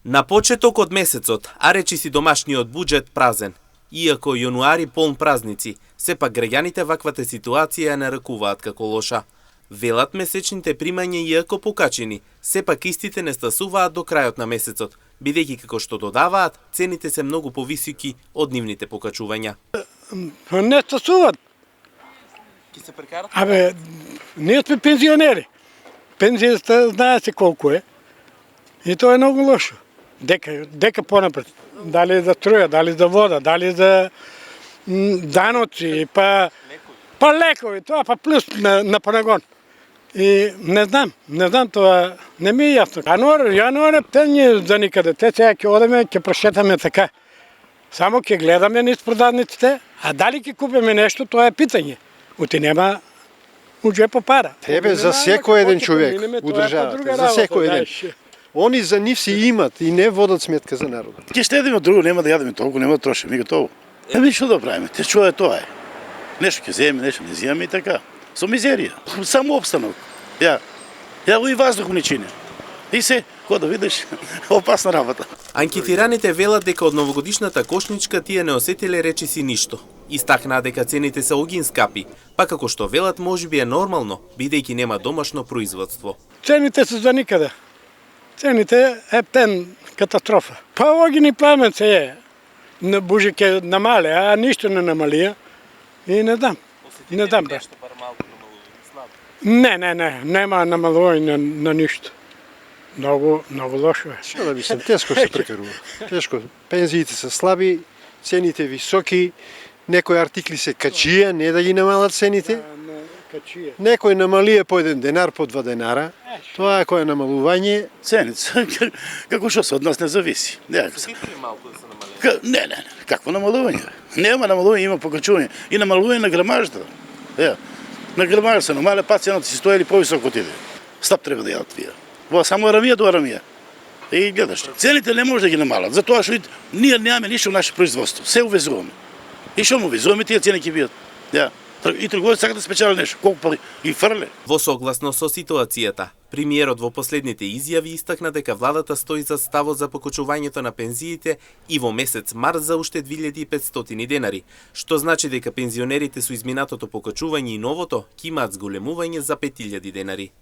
На почеток од месецот, а речиси домашниот буџет празен. Иако јануари полн празници, сепак граѓаните ваквата ситуација ја нарекуваат како лоша. Велат месечните примања иако покачени, сепак истите не стасуваат до крајот на месецот, бидејќи како што додаваат, цените се многу повисоки од нивните покачувања. Не стасуваат. Ки се прекарат? Ние сме пензионери. Пензијата знае се колку е. И тоа е многу лошо. Дека понапред. Дали за струја, дали за вода, дали за даноци, па лекови, тоа па плюс на понагон. И не знам тоа, не ми е јасно. Јануар те не за никаде, те сега ќе одеме, ќе прошетаме така. Само ќе гледаме низ продавниците, а дали ќе купиме нешто, тоа е питање. Ути нема у џепот пара. Тебе за секој еден човек у државата, за секој еден. Они за нив си имат и не водат сметка за народот. Ќе штедиме друго, нема да јадеме толку, нема да трошиме, готово. Што да правиме? Те што е тоа е. Нешто ќе земеме, нешто не земеме и така. Со мизерија, само обстанок. Ја и воздух не чине. И се, кога да видиш, опасна работа. Анкетираните велат дека од новогодишната кошничка тие не осетиле речиси ништо. Истакнаа дека цените се огин скапи, па како што велат можеби е нормално, бидејќи нема домашно производство. Цените се за никаде. Цените е катастрофа. Па огин и пламен се е. Боже ќе намале, а ништо не намалија. И не знам. Не знам да. Не, нема намалување на ништо. Многу лошо е. Што да мислам, тешко се прекарува. Тешко. Пензиите се слаби, цените високи, некои артикли се качија, не да ги намалат цените. Некој намалија по 1 денар, по 2 денара. Тоа е кое намалување. Цените, како што се од нас не зависи. Не, какво намалување? Нема намалување, има покачување. И намалување на грамажата. На грамажа се намале, па цената си стои или повисоко отиде. Стап треба да јадат тие. Во само арамија до арамија. И гледаш, цените не може да ги намалат, затоа што ние немаме ништо во наше производство. Се увезуваме. И што му увезуваме, тие цени ќе бидат. И трговец сака да спечели нешто, колку пари и фрле. Во согласно со ситуацијата, премиерот во последните изјави истакна дека владата стои за ставот за покачувањето на пензиите и во месец март за уште 2500 денари, што значи дека пензионерите со изминатото покачување и новото ќе имаат зголемување за 5000 денари.